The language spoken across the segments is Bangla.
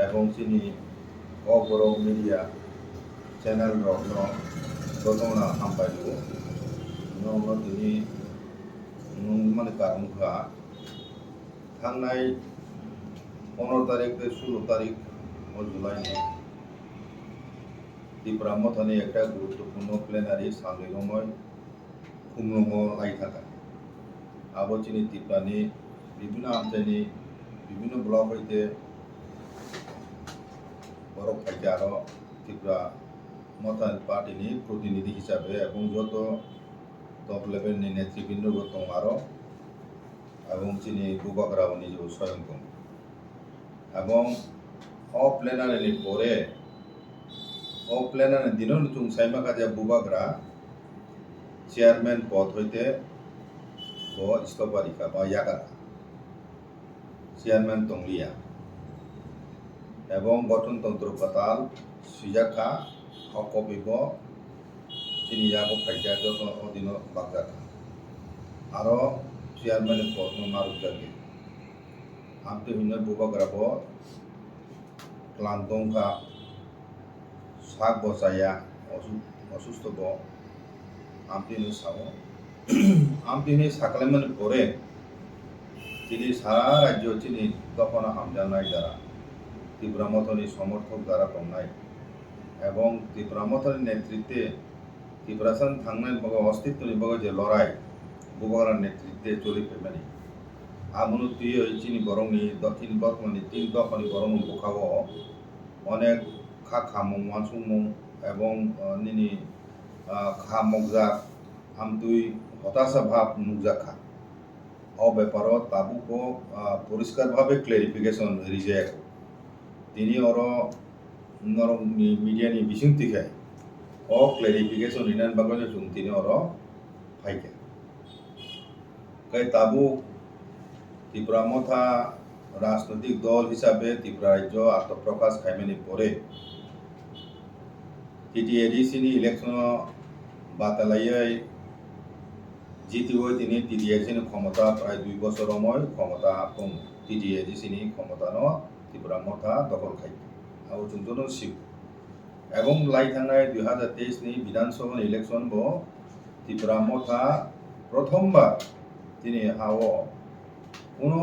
এবং তিনি অবড় মিডিয়া চ্যানেল রত্ন গতনা হামপাইলু नङाबा তিনি মানে কারণখা थांनाय 15 तारिख 16 तारिख जुलाइनि त्रिपुरा मथानि একটা গুরুত্বপূর্ণ প্লেনারি সামলিরময় খুমলুঙ লাইথাকা আবচিনি ত্রিপুরানি বিভিন্ন আমচাইনি বিভিন্ন ব্লক হইতে বরফ ফাইতে আরো ত্রিপুরা মথান পার্টিনি প্রতিনিধি হিসাবে এবং যত টপ লেভেলনি নেতৃবৃন্দ দং আরো এবং চিনি বুবাগ্রাও নিজ স্বয়ং দं এবং প্লেনারিनि পরে প্লেনারি দিনও নতুন সাইমাকা যে বুবাগ্রা চেয়ারম্যান পদ হইতে ইস্তফা রিখা বা ইয়াগারা চেয়ারম্যান তংলিয়া এবং গঠনতন্ত্র পাতাল সুজাখা অকবিব তিনি ইয়াবো ফাইজা যত অধীন বাগজাখা আরো চেয়ারম্যান পদ মারুজাগে আমতে হইনা বুবাগ্রাব ক্লান্তংখা শাক বসায়া অসুস্থ ব আমতিনি সাবো আমতিনি সাকলাইমানি পরে তিনি সারা রাজ্য তিনি দফনা হামজানাই দ্বারা ত্রিপুরা মথনি সমর্থক দ্বারা দंनाय এবং ত্রিপুরা মথনি নেতৃত্বে ত্রিপুরাসান থাंनाय বগ অস্তিত্বনি বগ যে লড়াই বুবাগ্রার নেতৃত্বে চলিফেমানি আমুनु তুই চিনি বরংনি দক্ষিণ বর্তমানি তিন দফানি বরং বুখাও অনেক খামুং ওয়ানসুমুং এবং নিনি খামকজা আমতুই হতাশা ভাব নুকজাখা ব্যাপারত তাবুকো পরিষ্কারভাবে ক্লারিফিকেশন রিজেক্ট তিনি মিডিয়ানি বিসিংতি খায় ক্লারিফিকেশন ইনান বাগনে জুং তিনি ফাইকে তাবুক ত্রিপুরা মথা রাজনৈতিক দল হিসাবে ত্রিপুরা রাজ্য আত্মপ্রকাশ খাইমানি পরে টিটিএডিসিনি ইলেকশন বাতালাইয়াই জিতিও তিনি টিটিএডিসিনি ক্ষমতা প্রায় 2 বছর সময় ক্ষমতা দं টিটিএডিসিনি ক্ষমতা ত্রিপুরা মথা দখল খাই আর চুনজন শিব এবং লাই থাंनाय 2023 নি বিধানসভা ইলেকশন ব ত্রিপুরা মথা প্রথমবার তিনি হাও কোনো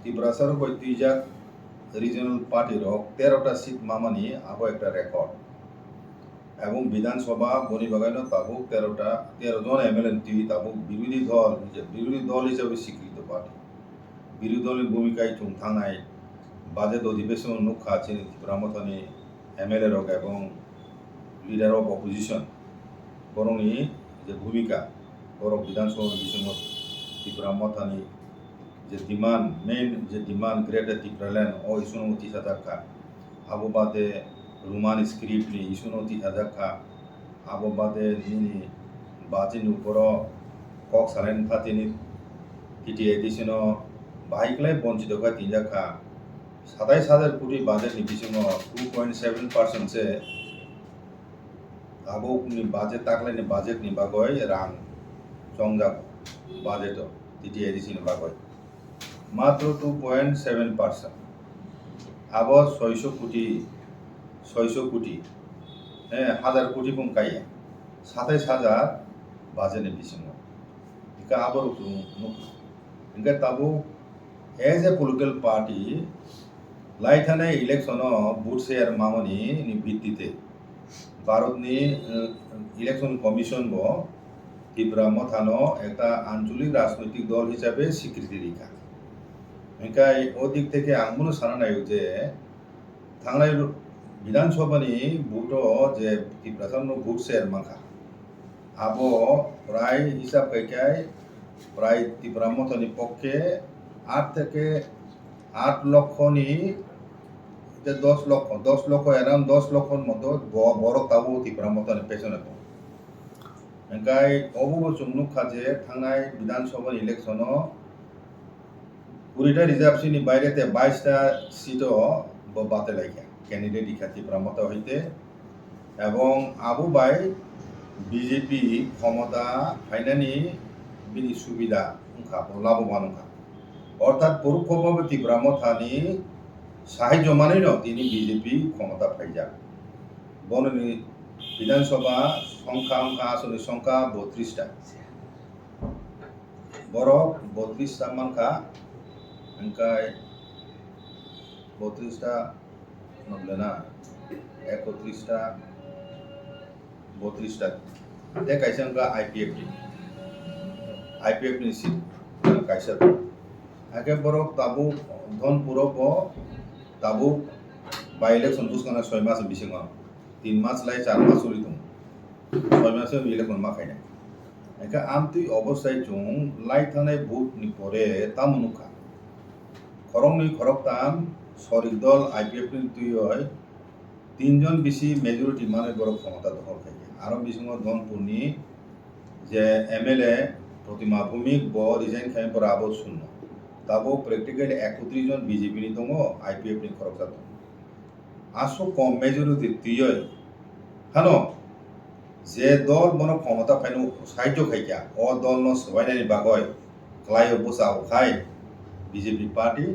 ত্রিপুরা সরকার দুইজাক রিজনাল পার্টির 13টা সিট মামানি আবো একটা রেকর্ড এবং বিধানসভা বনি বাগানো তাবুক 13 জন এমএলএ তুই তাবুক বিরোধী দল হিসেবে স্বীকৃত পার্টি বিরোধী দলের ভূমিকায় চুং থাंनाय বাজেট অধিবেশন নুখা আছেন ত্রিপুরা মথনি এমএলএ রক এবং লিডার অফ অপোজিশন বরংনি যে ভূমিকা বড় বিধানসভা বিসঙ্গ ত্রিপুরা মথনি যে ডিমান্ড মেইন যে ডিমান্ড গ্রেটার ত্রিপুরাল্যান্ড ইসুনতি সাদাখা আবো বাদে রুমান স্ক্রিপ্টনি ইসুনতি সাদাখা আবো বাদে নিনি বাজিন উপর কক সালেন ফাতিনি টিটি এডিশন বাহিকলাই বঞ্চিত খা তিনজাখা 27,000 কোটি বাজেটনি বিসঙ্গ 2.7% से আবো বাজেট তাকলাইনি বাজেটনি বাগয় রাং চংজাক বাজেট টিটি এডিশন বাগয় মাত্র 2.7% আবার 600 কোটি হাজার কোটি কম কাইয়া 27,000 বাজেনে বিসঙ্গ ইকা আবার ইনকা তাবো এজ এ পলিটিক্যাল পার্টি লাই থাंनाय ইলেকশন বুথ শেয়ার মামনি নি ভিত্তিতে ভারতনি ইলেকশন কমিশন ব ত্রিপুরা মথানো একটা আঞ্চলিক রাজনৈতিক দল হিসাবে স্বীকৃতি রেখা একাই দিক থেকে আঙ্গুনো সানা নাই যে থাंनाय বিধানসভানি ভোট যে ত্রিপুরাসান ভোট শেয়ার মাখা আবো প্রায় হিসাব কাইকাই প্রায় ত্রিপুরা মথনি পক্ষে 8 থেকে 8 লক্ষনি যে 10 লক্ষ অ্যারাউন্ড 10 লক্ষর মতো বড় তাবু ত্রিপুরা মথনি পেছনে তো একাই অবুব চুমনুক খাজে থাंनाय বিধানসভা ইলেকশন 20টা রিজার্ভসিনি বাইরেতে 22টা সিটও বাতিলাইয়া ক্যান্ডিডেট ইখা ত্রিপুরা মথা হইতে এবং আবু বাই বিজেপি ক্ষমতা ফাইনানি বিনি সুবিধা লাভবান অর্থাৎ পরোক্ষভাবে ত্রিপুরা মথানি সাহায্য মানেই ন তিনি বিজেপি ক্ষমতা পাইজা বননি বিধানসভা সংখ্যা আসনের সংখ্যা 32টা বড় 32টা মানকা ओमफ्राय 32টা नंले ना 31টা 32টা ते कायसा का आईपीएफ नि सीट कायसा आके बरो ताबु धनपुरो ब ताबु बाय इलेक्शन बुसखाना 6 मास बिसिङा 3 मास लाई 4 मास उरि दं 6 मास इलेक्शन मा खायना आके आमति अबस्थाय जों लाई थानाय भोट नि परे तामुनुखा खरंनि खरकताम सरिक दल आईपीएफ नि तुय 3 जन बेसि मेजरिटी माने बरो क्षमता दखल खायो आरो बिसिङा धनपुरनि जे एमएलए प्रतिमा भूमिक ब रिजाइन खाय बराबर शून्य ताबो प्रेक्टिकली 31 जन बीजेपी नि दङ आईपीएफ नि खरकता दङ आसो कम मेजरिटी तुय हानो जे दल बनो क्षमता फाइनो साहाय्य खायया अ दल न सबायनायनि बागय क्लायो बसाव खाय बीजेपी पार्टी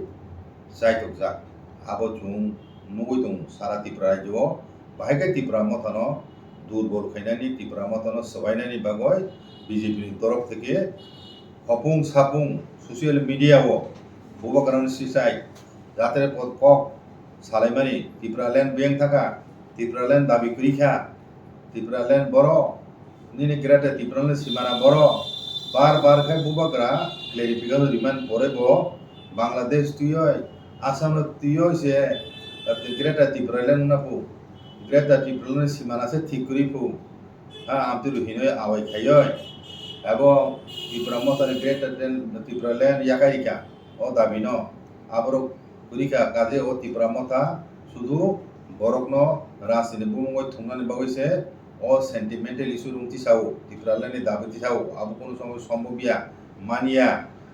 साइटक जा आबो जुं नुगै दं सारा त्रिपुरा राज्योआव बाहायके त्रिपुरा मथानो दुर्बल खायनायनि त्रिपुरा मथानो सबायनायनि बागय बीजेपी नि तरफ থেকে हपुं सापुं ससियेल मिडियाआव बबाकारान सिसाय जाते কক सालायमानि त्रिपुरा लैंड बेंक थाका त्रिपुरा लैंड दाबि करिखा त्रिपुरा लैंड बर' निने ग्रेटे त्रिपुरा लैंड सीमाना बर' बार बार खाय बबाकरा क्लेरिफिकेशन रिमांड परेबो बांग्लादेश तुय आसाम तुय से ग्रेटा त्रिपुरा लैंड नापु ग्रेटा त्रिपुरा लैंड सीमाना से ठीक करिफु आमति रुहिनय आवाय खायो एबो त्रिपुरा मतानि ग्रेटा त्रिपुरा लैंड याकारिका ओ दाबिनो आबरो करिका काजे ओ त्रिपुरा मता शुधु बरकनो राजनि बुंगय थुंनानि बागैसे ओ सेंटिमेंटल इशू रुंति साव त्रिपुरा लैंड दाबिति साव आबो कोनो समय सम्भबिया मानिया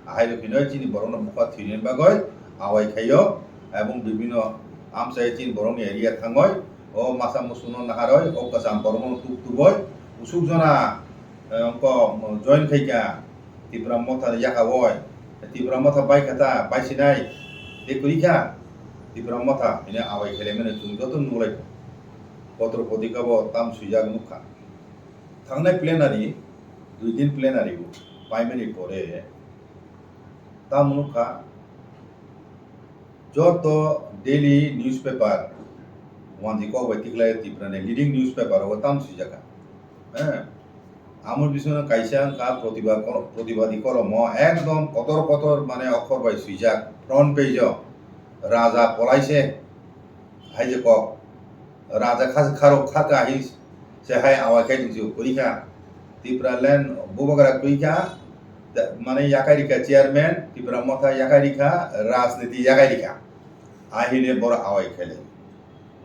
आहायरो फिनय चिनि बरनो बुखा थिनेन बागय आवाय खायो एबं बिभिन्न आमसाय चिन बरनो एरिया थांगय ओ मासा मुसुनो नाहारय ओ कासाम बरनो तुबय उसुक जना अंक जॉइन खायका त्रिपुरा मथा याकावय त्रिपुरा मथा बायखाता बायसिनाय देखुरिखा त्रिपुरा मथा इने आवाय खायले माने जों जत नुलाय पत्र पत्रिकाबो ताम सुइजाग नुखा थांनाय प्लेनारि 2 दिन प्लेनारि पाइमानि परे तामुनुखा जत डेली न्यूज़पेपर वानजिको बैतिकलाय त्रिपुरानि लीडिंग न्यूज़पेपर ओ ताम सुइजाका आमुर बिसना कायसा का प्रतिवादी कलम एकदम कतर कतर माने अक्षर बाय सुइजाक फ्रंट पेज राजा पलायसे हायजे क राजा खारो खाका हिस से हाय आवाखाय दिजु करिखा त्रिपुरा लैंड बबागरा करिखा माने याकारिका चेयरमैन त्रिपुरा मथा याकारिका राजनीति याकारिका आहिने बर आवाय खेले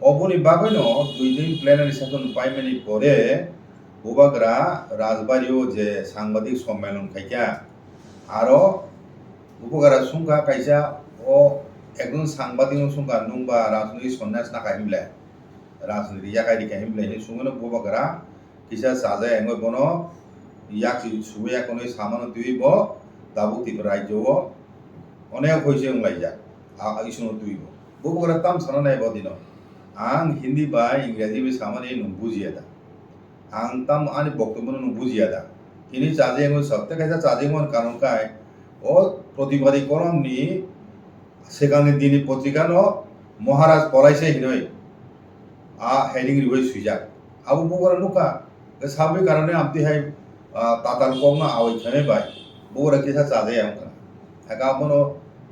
अबनि बागैनो 2 दिन प्लेनारि सेशन पाइमानि परे बबागरा राजबारियो जे सांबादिक सम्मेलन खायका आरो बबागरा सुंगा कायसा ओ एकदम सांबादिक सुंगा नुंबा राजनीति सन्यास नाका हिमले राजनीति याकारिका हिमले सुंगनो बबागरा किसा साजा एंगय बनो याकि सुबैया कोनै सामान तुइब दाबु त्रिपुरा राज्योआव अनेक होइसे उंलायजा इसुनो तुइब बबागरा ताम साना नाय बदिनो आं हिंदी बा इंग्राजी बे सामाने नु बुजियादा आं ताम आनि बक्तब्य नु बुजियादा इनि चाजे एंगय सत्य कायसा चाजे मन कारण काय ओ प्रतिवादी कलमनि सेगांनि दिनि पत्रिकानो महाराज पलायसे हिनय हेडिंग रिवाय सुइजा आबु बबागरा नुका साबे कारणे आमति हाय ताताल कम आवाय खाने बाय बबागरा किसा चाजे आंका आगामनो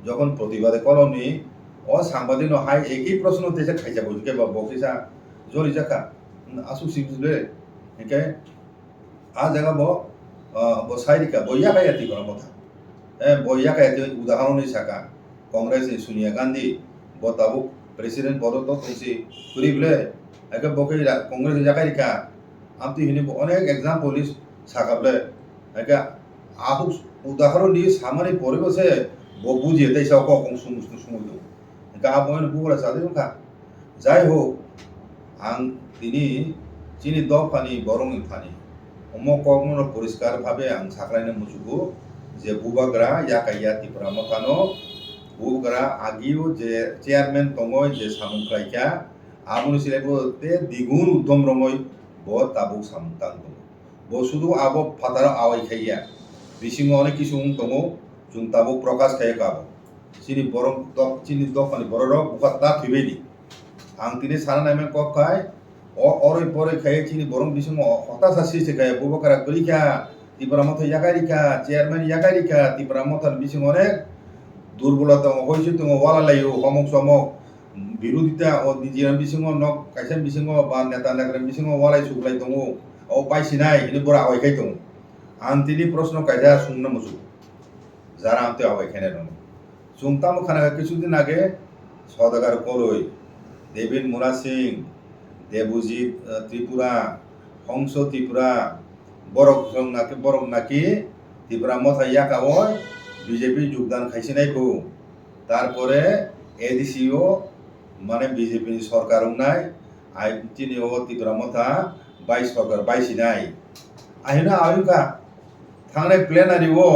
যখন প্রতিবাদে কলমনি ও সাংবাদিক হাই একই প্রশ্ন তেজে খাইজা বুঝকে বা বকিসা জরি জাকা আসু সিবুলে একে আ জায়গা ব সাইরিকা বইয়া কায়াতি করা কথা বইয়া কায়াতি উদাহরণ হিসাকা কংগ্রেস সোনিয়া গান্ধী বতাবু প্রেসিডেন্ট পদ তো তুলসি করিবলে একে বকে কংগ্রেস জাকারিকা আমতি হিনি অনেক एग्जांपल সাকাবলে একে আহু উদাহরণ দিয়ে সামনে পরিবেশে बुझिए तैसा कौन सुमुदो गाबोन बुगरा सादे का जाय हो आं दिनी चिनि दफानि बरं फानि अम कमनो परिष्कार भाबे आं साख्रायनो मुजुगु जे बुबाग्रा याकाया त्रिपुरा मथानो बुकरा आगियो जे चेयरमैन तंगोय जे सामुं खायखा आबुनि सिलायबो ते दिगुन उद्दम रङै bo tabuk samtang tongo bo sudu abo fatara awai khaiya bisingo onek kisu tongo jung tabuk prakash khaya kabo sini borong tok chini dokani bororo bukata thibedi ang tini sana name kok kai oroi pore khaya chini borong bisingo hota sasi se khaya bobo kara kolika tibramoto yakarika chairman yakarika tibramoto bisingo onek দুর্বলতা হয়েছে তো ওয়ালা লাইও অমুক সমক বিরোধিতা ও নিজের বিসিং নক কাইসান বিসিং বা নেতা নেতার বিসিং ওয়ালাই সুগলাই দङ ও পাইছিনাই ini bora awaikai dङ antini প্রশ্ন কাইজা শুননা মুসু যারা আমতে আওয়াইখানে দङ সুনতাম খানা কিছুদিন আগে সদাগার করই দেবিন মুরা সিং দেবজিৎ ত্রিপুরা হংস ত্রিপুরা বরক নাকি ত্রিপুরা মথা ইয়াকাওয় বিজেপি যোগদান খাইছিনাইকো তারপরে এডিসিও মানে বিজেপি সরকার নাই আই তিনিও ত্রিপুরা মথা বাই সরকার বাইছিনাই আহিনা আয়ুকা থাংনাই প্লেনারি ও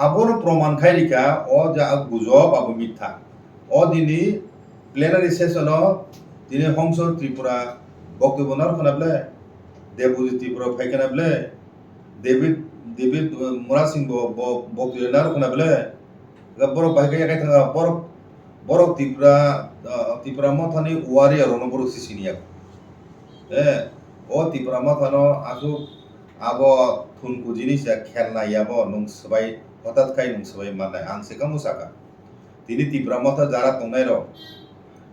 আবর প্রমাণ খাইরিকা ও যা গুজব আবু মিথ্যা ও দিনি প্লেনারি সেশন দিনে হংস ত্রিপুরা বক্তব্য নর খনাবলে দেবজিৎ ত্রিপুরা ফাইখানাবলে দেবিত মুরা সিং বক্তব্য নর খনাবলে বড় বাইকে একাই থাকা বড় ত্রিপুরা মথানি ওয়ারি আর রণবড় সিসিনিয়া ও ত্রিপুরা মথানো আসু আব থুনকু জিনিস খেলনা ইয়াব নং সবাই হঠাৎ খাই নং সবাই মানে আংসেকা মুসাকা তিনি ত্রিপুরা মথা যারা তংনাই র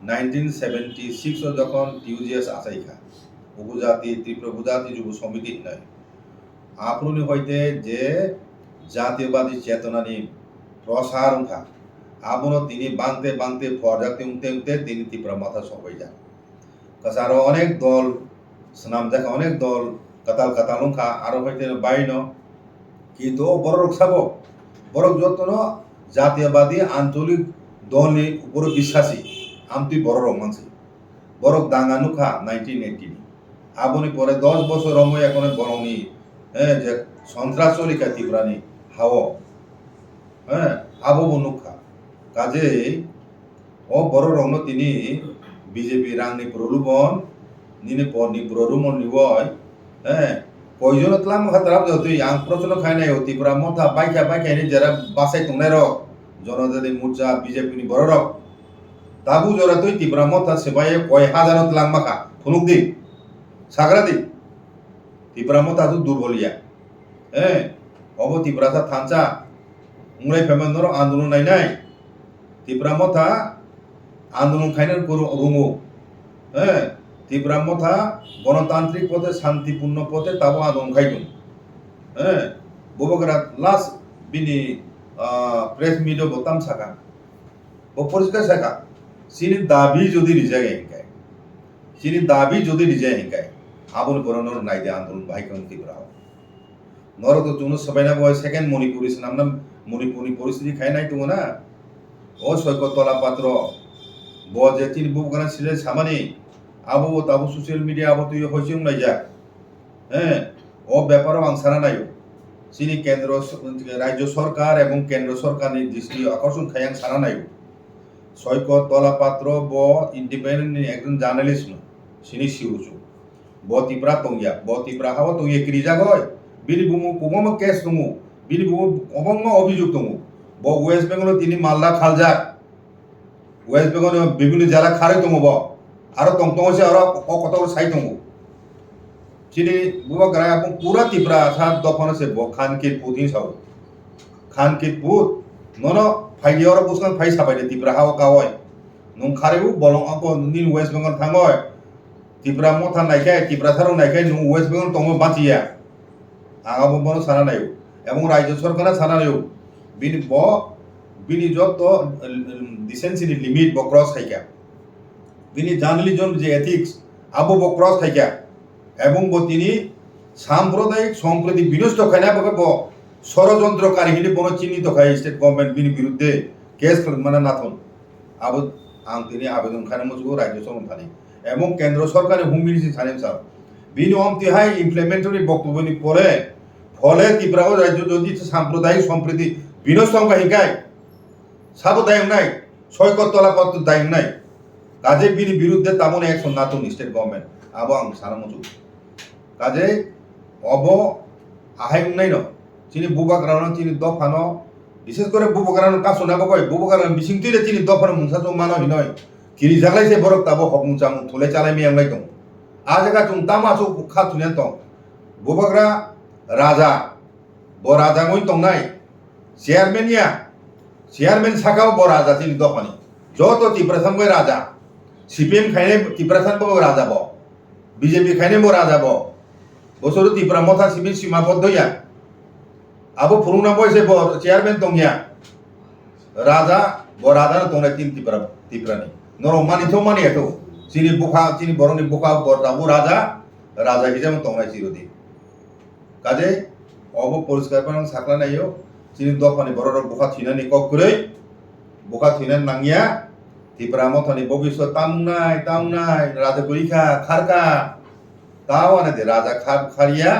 1976 যখন টিউজিএস আসাইখা উপজাতি ত্রিপুরা উপজাতি যুব সমিতি নাই আপনি হইতে যে জাতীয়বাদী চেতনানি প্রসার উঠা আবনো তিনি বাংতে ফরজাতে উঠতে তিনি ত্রিপুরা মাথা সবাই যান কাছারো অনেক দল স্নাম দেখা অনেক দল কাতাল উঠা আরো হইতে বাইন কিন্তু বড় সাবো বড় যত্ন জাতীয়বাদী আঞ্চলিক দলনি উপর বিশ্বাসী আমতি বড় মানসি বড় দাঙ্গানুখা 1980 আবনি পরে 10 বছর রময় এখন বরংনি যে সন্ত্রাস চলিকা ত্রিপুরানি হাও আবো বনুখা কাজে ও বড় রং তিনি বিজেপি রাংনি প্রলোভন নিনে পরনি প্রলোভন নিবয় কয়জন তলাম হাতরাব তুই আং প্রশ্ন খাই নাই ত্রিপুরা মথা বাইকা যারা বাসাই তংনাই র জনজাতি মোর্চা বিজেপি নি বড় রক তাবু জরা তুই ত্রিপুরা মথা সেবাই কয় হাজার তলাম মাখা ফুনুক দি সাগরা দি ত্রিপুরা মথা তো দুর্বলিয়া অব ত্রিপুরা থানচা মুরাই ফেমেন্দর আন্দোলন নাই ত্রিপুরা মথা আন্দোলন খাইনার রুমু ত্রিপুরা মথা গণতান্ত্রিক পথে শান্তিপূর্ণ পথে তাবো আন্দোলন খাইতুন ববগরা লাস্ট বিনি প্রেস মিডিয়া বতাম সাকা ও পরিষ্কার সাকা সিনি দাবি যদি রিজাই হেঙ্কায় সিনি দাবি যদি রিজাই হেঙ্কায় আবুল পরনর নাইদে আন্দোলন ভাইকন ত্রিপুরা নর তো তুনো সবাই না বয় সেকেন্ড মণিপুরি নাম না মণিপুরি পরিস্থিতি খাই নাই তুমো না ও সৈকত তলা পাত্র ব যে তিন বুবগানা ছিলে সামানি আবু তাবু সোশ্যাল মিডিয়া আবু তুই হইছে নাই যা ও ব্যাপারও আংসারা নাই সিনি কেন্দ্র রাজ্য সরকার এবং কেন্দ্র সরকার দৃষ্টি আকর্ষণ খায়াং সারা নাই সৈকত তলা পাত্র ব ইন্ডিপেন্ডেন্ট একজন জার্নালিস্ট সিনি সিউচু ব ত্রিপুরা তংয়া ব ত্রিপুরা হাওয়া তংয়া ক্রিজা গয় বিনি বুমু কুমম কেস দমু বিনি বুমু অবঙ্গ অভিযোগ দমু ব ওয়েস্ট বেঙ্গল তিনি মালদা খালজাক ওয়েস্ট বেঙ্গল বিভিন্ন জেলা খারে দমু ব আরো তংতংসে আরো কত সাই দমু চিনি বুবা গ্রাই এবং পুরা ত্রিপুরা সাত দফন আছে ব খানকিত পুতিন সাউ খানকিত পুত নন ফাইলি আরো বুসকান ফাই সাবাইদে ত্রিপুরা হাওয়া কাওয় নং খারেও বলং আপ নিন ওয়েস্ট বেঙ্গল থাঙ্গয় ত্রিপুরা মথা নাইখাই ত্রিপুরা থারো নাইখাই নং ওয়েস্ট বেঙ্গল তং বাঁচিয়া আগাবো বন সারা নাইও এবং রাজ্য সরকার সারা নাইও বিনি যত ডিসেন্সিনি লিমিট ব ক্রস খাইকা বিনি জার্নালিজম যে এথিক্স আবো ব ক্রস খাইকা এবং তিনি সাম্প্রদায়িক সম্প্রীতি বিনষ্ট খাইনা বকে ব ষড়যন্ত্রকারী হিনি বন চিহ্নিত খাই স্টেট গভর্নমেন্ট বিনি বিরুদ্ধে কেস মানে নাথন আবো আং তিনি আবেদন খানে মজুগ রাজ্য সরকার থানি এবং কেন্দ্র সরকারের হোম মিনিস্ট্রি থানেন স্যার বিনি অমতিহাই ইমপ্লিমেন্টারি বক্তব্যনি পরে ফলে ত্রিপুরা রাজ্য যদি সাম্প্রদায়িক সম্প্রীতি বিনষ্ট হিংকায় সাবো দায়ং নাই 6 কোটি তলা কত দায়ং নাই কাজে বিনি বিরুদ্ধে তেমন অ্যাকশন না তো স্টেট গভর্নমেন্ট আবো আং সানামুচু কাজে অব আহাই নাই ন চিনি বুবাগ্রানো চিনি দফানো বিশেষ করে বুবগ্রানো কাছো না কয় বুবগ্রানো বিসিং তুইলে চিনি দফানো মুংসা তো মানো হিনয় কিরি জাগলাইছে বরক তাবো হক মুংচা মুং থলে চালাই মি আমলাই দं आ जगह तुम तामाचो खा तुने दं बुबग्रा राजा ब राजा गई दंनाय चेयारमैन साकाव ब राजा चिनि दफानि जत तिप्रासान गय राजा सीपीएम खायने तिप्रासान ब राजा ब बीजेपी खायने ब राजा ब बसरो तिप्रा मथा सिपि सीमा बद्धया आबो फुरुंना बयसे ब चेयारमैन दंया राजा ब राजा दंनाय तीन तिप्रानि नरो मानिथ मानियाथ चिनि बुखा चिनि बरनि बुखा बरदाबो राजा हिसाब दंनाय चिरदि काजे अब परिष्कार पान साकला नायो चिनि दफानि बरर बुखा थिनानि ककरै बुखा थिनानि नांगिया तिप्रा मथानि भबिष्यत तामनाय राजा गइखा खारका तावाने दे राजा खारिया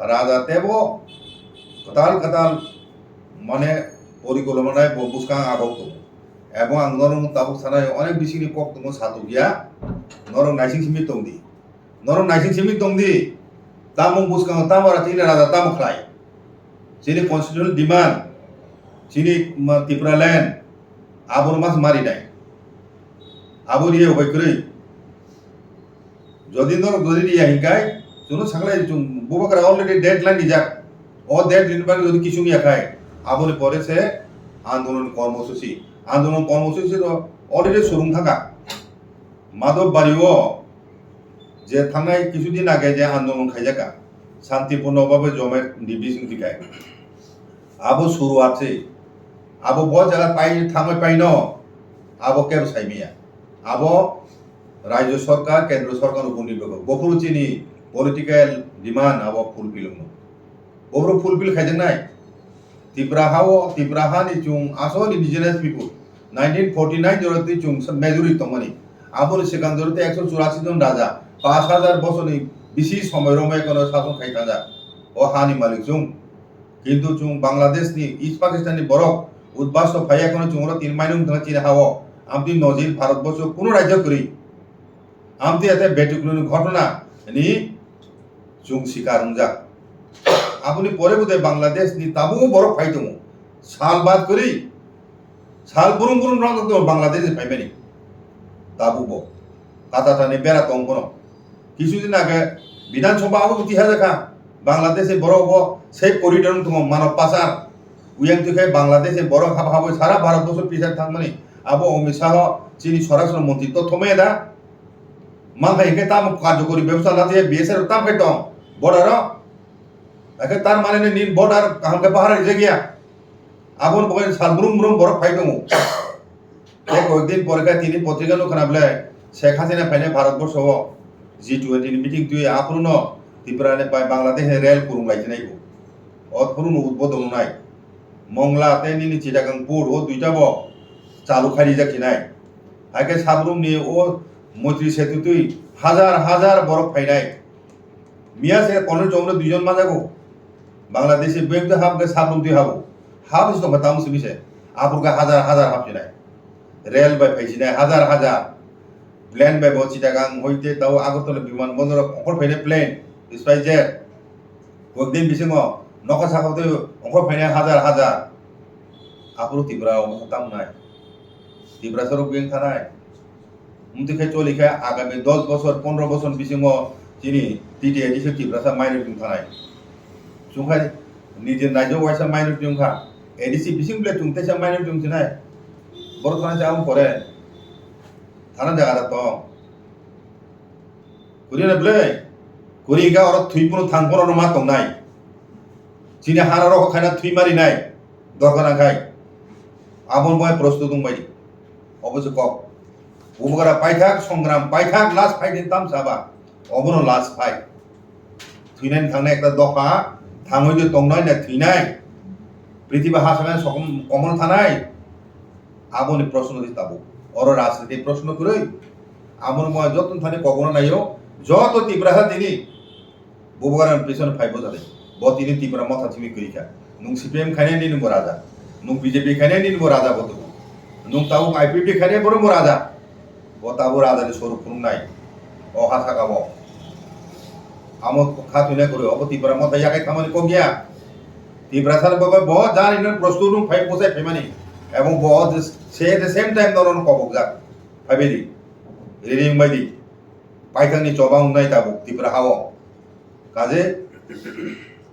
राजा तेबो कताल माने परिकल्पनाय बुसका आगाव दं এবং আং নরম তাবুক সানায় অনেক বিসিনি কক দङ সাতু গিয়া নরম নাইসিং সিমি দंदि নরম নাইসিং সিমি দंदि তামুং বুসকাং তামারা চিনি রাজা তামু খাই চিনি কনস্টিটিউশনাল ডিমান্ড চিনি ত্রিপুরা ল্যান্ড আবর মাস মারি নাই আবর ইয়ে হই কই যদি ইয়া হিকাই জুনো সাকলাই জুং বুবাকরা অলরেডি ডেডলাইন দিজাক ও ডেডলাইন পারে যদি কিছু ইয়া খায় আবরে পরে সে আন্দোলন কর্মসূচি आंदोलन कर्मसूची अलरेडी सुरुं थाका माधवबाड़ीओ जे थांनाय किछुदिन आगे जे आंदोलन खायजाका शांतिपूर्णभावे जमायत डिभिजन दिखाय आबो शुरू আছে आबो बहुत जगह पाई थांबाय पाइनो आबो केब साइमिया आबो राज्य सरकार केंद्र सरकार उपर निर्भर बफुरु चिनि पलिटिकल डिमांड आबो फुलफिल बफुरु फुलफिल खायजनाय तिप्राहानि chung asol indigenous people 1949 জরতে chung মেজরিটি তমানি আবুল সেখান জরতে 184 জন রাজা 5000 বছরনি বেশি সময় রময় কোন শাসন খাইতাজা ও হানি মালিক chung কিন্তু chung বাংলাদেশ নি ইস্ট পাকিস্তানি বরক উদ্বাস্ত ফাইয়া কোন চুংরা 3 মাইনুং ধরা চিরা হাও আমতি নজির ভারতবর্ষ কোন রাজ্য করি আমতি এতে বেটুকুনি ঘটনা নি chung শিকারুংজা আপনি পরে বোধ বাংলাদেশ নি তাবু বড় ফাই দङ সাল বাদ করি সাল বুরুম রং দङ বাংলাদেশ ফাইবেনি তাবু ব কাতাটানি বেড়া দङ কোন কিছুদিন আগে বিধানসভা আবু ইতিহাস দেখা বাংলাদেশে বড় সেই করিডর দङ মানব পাচার উয়াং থেকে বাংলাদেশে বড় খাবো সারা ভারতবর্ষ পিছায় থাকমানি আবু অমিত শাহ চিনি স্বরাষ্ট্র মন্ত্রী তো থমে দা মাংখাইকে তাম কার্যকরী ব্যবস্থা না দিয়ে বিএসএর তাম খাই দङ বড়ার আগে তার মানে নীল বর্ডার কাহামকে পাহাড় এসে গিয়া আবন বগে সালবুরুম বরফ ফাই দङ কয়েকদিন পরে তিনি পত্রিকা খানাবলে শেখ হাসিনা ফাইনে ভারতবর্ষ G20 মিটিং তুই আপন ত্রিপুরানে পাই বাংলাদেশে রেল কুরুম লাইছে নাইবো অতপুরুন উদ্বোধন নাই মংলাতে নিনি চিটাগাং পুর ও দুইটা ব চালু খারি যাকি নাই আগে সাবরুম নি ও মৈত্রী সেতু তুই হাজার বরফ ফাইনাই মিয়া সে কোন জমরে দুইজন মাজাগো বাংলাদেশে বেগতে হাবকে সাবরুম তুই হাবো হাবিস তো তাম সিবিসে আপুরকে হাজার হাবছি নাই রেল বাই ফাইছি নাই হাজার প্লেন বাই চিটাগাং হইতে তাও আগরতলা বিমানবন্দর অকল ফাইনে প্লেন স্পাইসজেট কয়েকদিন বিসিङ নকা সাকাতে অকল ফাইনে হাজার আপুর ত্রিপুরা অবস্থা তাম নাই ত্রিপুরা সরক বেং থানায় মুতিকে চলিখা আগামী 10 বছর 15 বছর বিসিङ চিনি টিটিআই দিছে ত্রিপুরা মাইনরিটি থানায় সুখাই নিজে রাজ্য ওয়াইসা মাইনরিটি উংখা এডিসি বিসিং প্লে তুংতেসা মাইনরিটি উংছিনাই বড় থানা যাও পরে থানা জায়গাটা তো করিনা বলে করিগা অর থুইপুনো থাংপনো মা দं নাই চিনি হারার খাইনা থুই মারি নাই দরকার খাই আবন বয় প্রস্তুত দंबाय অবশ্য কক উবগরা পাইথাক সংগ্রাম পাইথাক লাস্ট ফাইট তাম সাবা অবনো লাস্ট ফাইট থুইনাই থাংনাय একটা দফা থাংই যে দंनाय না থুইনাই পৃথিবী হাসানে সকম কমল থানাই আবনি প্রশ্ন দিতাবো অর রাজনীতি প্রশ্ন করে আমন ময় যতন থানে কখনো নাইও যত ত্রিপুরা তিনি বুবগারান পিছনে ফাইব যাবে ব তিনি ত্রিপুরা মাথা চিমি করিখা নুং সিপিএম খাইনে নি নুম রাজা nung BJP khane nin bo raja botu nung tabu IPP khane boro mo raja bo tabu raja ni sorup purung nai o ha thaka bo amo khatune kore obo tipra mata yakai khamani ko gya tipra sar bo bo jan inan prostu nung phai posai phemani এবং bo se the same time doron kobok jak phabedi ring baidi paikangni chobang nai tabu tipra hawo kaje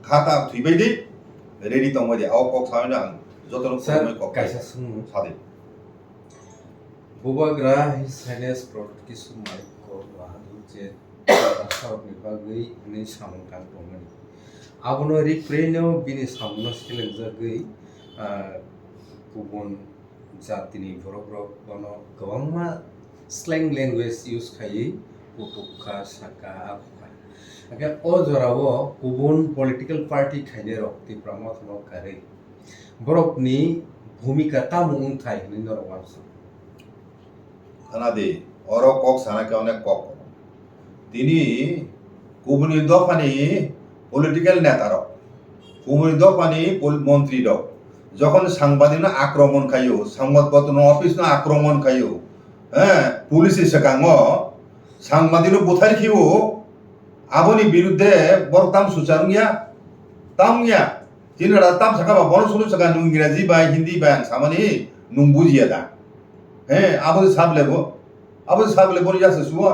khata thuibaidi ready tongmadi aw kok saina jotoro kok kaisa sung sade bubagra his highness brought kisu mai ko wahadu je sarok ni bagai ni samung kan tongmani abono repreno bini samno silengjagei kubun jatini borok bono gawangma slang language use khai putukha saka akha aga o jorao kubun political party khaine rokti pramothno kare borokni bhumika tamung thai ni norwansa anade oro kok sana ka onek kok tini kubuni dofani political নেতারক কুমুরি দফানি মন্ত্রী রক যখন সাংবাদিক আক্রমণ খাইও সংবাদপত্র অফিস আক্রমণ খাইও হ্যাঁ পুলিশ সেকাঙ্গ সাংবাদিক বুথাই খিও আবনি বিরুদ্ধে বড় তাম সুচারু গিয়া তাম গিয়া তিনরা তাম সাকাবা বড় সুলু সাকা নুং ইংরেজি বা হিন্দি বা সামানি নুং বুঝিয়া দা হ্যাঁ আবনি সাবলে বনি যাচ্ছে সুয়া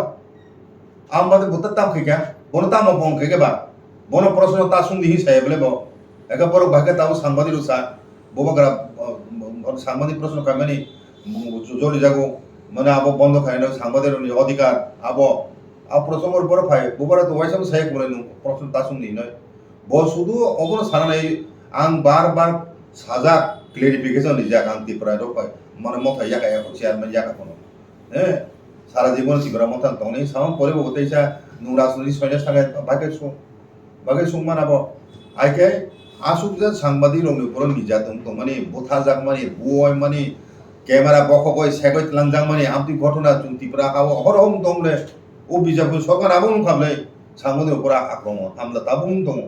আমাদের বুতা তাম খাইকা বড় তাম বং খাইকে বা বড় প্রশ্ন তা সুন্দি হিসাবে বলে বো একা বড় ভাগে তাও সাংবাদিক উসা বোবাগরা সাংবাদিক প্রশ্ন কামানি জড়ি যাগো মানে আবো বন্ধ খাই না সাংবাদিক অধিকার আবো প্রসঙ্গের পর ফাই বোবারা তো ওয়াইসাম সাই করে প্রশ্ন তা সুন্দি নয় ব শুধু অবন সারানাই আং বারবার সাজা ক্লিয়ারিফিকেশন যাক আং তিপ্রায় রপাই মানে মথাই ইয়াকা ইয়াকা চেয়ারম্যান ইয়াকা কোনো হ্যাঁ সারা জীবন তিপ্রা মথান তংনি সাম পরে বতেইসা নুং রাজনীতি সৈন্য সাগায় বাগে সুমান আবো আইকে আসুকজা সাংবাদিক রংনি উপর নির্যাতন তো মানে বোথা যাক মানে বয় মানে ক্যামেরা বকগয় সেগয় লাংজাং মানে আমতি ঘটনা চুক্তিপ্রা হাও হরহম দংলে ও বিজাপুর সরকার আবং খাবলে সাংবাদিক উপর আক্রমণ হামলা তাবং দং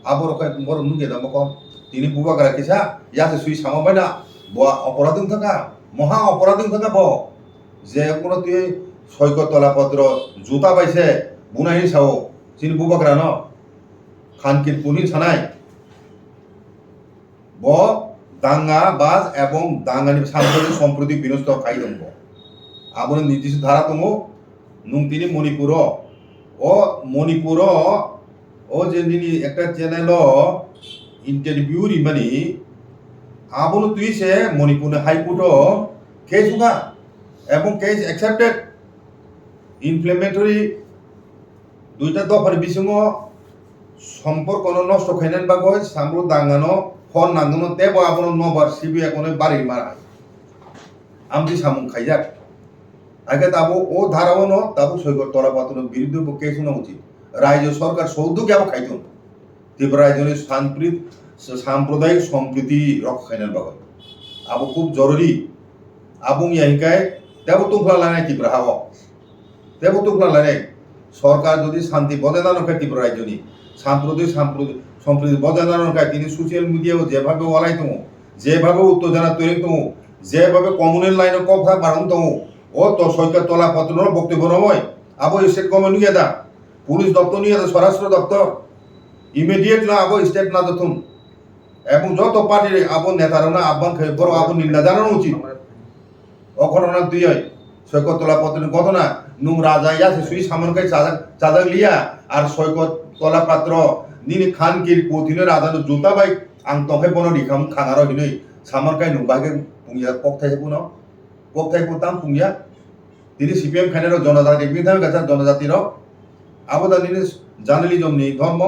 আবর কয় বড় নুগে দাম কম তিনি বুবাগরা কিসা ইয়াতে সুই সামাবাই না বয়া অপরাধী থাকা মহা অপরাধী থাকা ব যে কোনো তুই সৈকত তলাপত্র জুতা পাইছে বুনাই সাও তিনি বুবাগরা ন খানকির পুলিশ থানায় ব দাঙ্গা বাজ এবং দাঙ্গানি সাম্প্রদায়িক সম্প্রতি বিনষ্ট খাই দঙ্গ আবন নির্দিষ্ট ধারা দङ নুং তিনি মণিপুর ও যে তিনি একটা চ্যানেল ইন্টারভিউ রিমানি আবন তুই সে মণিপুর হাইকোর্ট কেস হুকা এবং কেস অ্যাকসেপ্টেড ইমপ্লিমেন্টরি দুইটা দফার বিসঙ্গ সম্পর্ক নষ্ট খাইনান বাগয় সামরু দাঙ্গানো ফোন নাঙ্গনো তেব আবনো নবার সিবি একনে বাড়ি মারা আমতি সামুং খাইজাক আগে তাবো ও ধারাও ন তাবো সৈকত তলাপাতন বিরুদ্ধে কেস না উচিত রাজ্য সরকার সৌদ্যোগে আবো খাইতন ত্রিপুরা রাজ্যের সাম্প্রদায়িক সম্প্রীতি রক্ষা খাইনান বাগয় আবো খুব জরুরি আবুং ইয়াহিকায় তেব তুফলা লাইনাই ত্রিপুরা হাওয়া তেব তুফলা লাইনাই সরকার যদি শান্তি বজায় না রাখে ত্রিপুরা রাজ্যনি সাম্প্রদায়িক সম্প্রীতি বজায় না রাখায় তিনি সোশ্যাল মিডিয়াও যেভাবে ওয়ালাই দङ যেভাবে উত্তেজনা তৈরি দङ যেভাবে কমিউনাল লাইনে কথা বাড়ান দङ ও তো সরকার তলা পত্র বক্তব্য নয় আবো স্টেট গভর্নমেন্ট নিয়ে দা পুলিশ দপ্তর নিয়ে দা স্বরাষ্ট্র দপ্তর ইমিডিয়েট না আবো স্টেট না দতুন এবং যত পার্টির আবো নেতারা না আহ্বান খাই বড় আবো নিন্দা জানানো উচিত অঘটনা দুই হয় সৈকত তলা পত্রের ঘটনা নুং রাজা ইয়াছে সুই সামনকাই চাজাক লিয়া আর সৈকত তলা পাত্র নিনি খানকির পুথিনে রাজানো জুতা বাই আং তংখাই বনো রিখাম খাঙার হিनै সামনকাই নুবাগে পুংয়া কক থাইছে পুনো কক থাই পুতাম পুংয়া তিনি সিপিএম খাইনার জনজাতি বিধান গাছা জনজাতির আবদা নিনি জার্নালিজম নি ধর্ম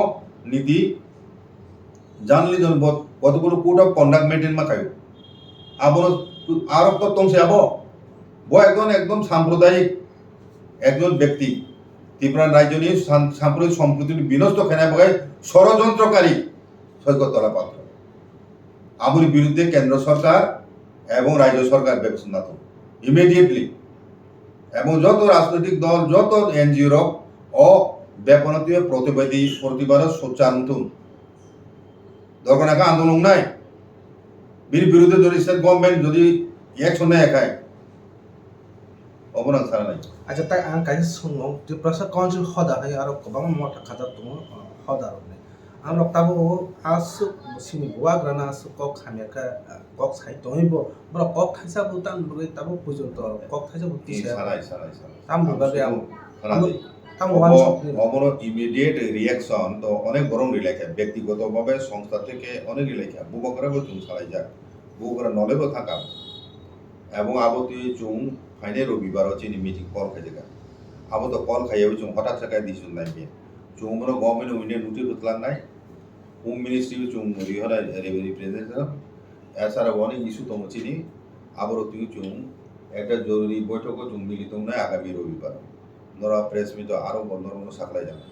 নীতি জার্নালিজম কতগুলো কোড অফ কন্ডাক্ট মেইনটেইন মা খাইও আবনো আরব তো তংসে আবো ব একদম সাম্প্রদায়িক একজন ব্যক্তি ত্রিপুরা রাজ্যনি সাম্প্রদায়িক সম্প্রীতি বিনষ্ট খেনায় বগায় ষড়যন্ত্রকারী সৈকত তলাপাত্র আবুর বিরুদ্ধে কেন্দ্র সরকার এবং রাজ্য সরকার ব্যবস্থা ইমিডিয়েটলি এবং যত রাজনৈতিক দল যত এনজিও ও ব্যাপনতীয় প্রতিবাদ সোচ্চার নতুন দরকার আন্দোলন নাই বিনি বিরুদ্ধে যদি স্টেট গভর্নমেন্ট যদি অ্যাকশন নেয় একাই অবনাং সারা নাই aja tak ang kaisa sungong di prasa council hoda hai aro kobang mota khada tumo hoda rone amro tabo asuk sini wagrana asuk kok khameka kok sai toibo bro kok khaisa butan lugai tabo pujonto kok khaisa buti se সারাই সারাই সারাই tam lugai am সারাই tam one shot অমর ইমিডিয়েট রিয়াকশন তো অনেক বরং রিলেখা ব্যক্তিগতভাবে সংস্থা থেকে অনেক রিলেখা বুবকরাবো চুং সারাই যাক বুবকরা নলেবো থাকা এবং আবতি চুং ফাইনে রবিবার চিনি মিটিং কল খাইজেগা আবো তো কল খাইয়াবো চুং হঠাৎ সাকায় দিছুন নাই বে চুং মনো গভর্নমেন্ট উইনে নুটি হতলান নাই হোম মিনিস্ট্রি চুং রিহরা রিপ্রেজেন্টেটিভ এছাড়া অনেক ইস্যু তো চিনি আবারও তুই চুং একটা জরুরি বৈঠকও চুং মিলিত নয় আগামী রবিবার নরা প্রেস মিট আরও বন্ধ সাকলাই যাবে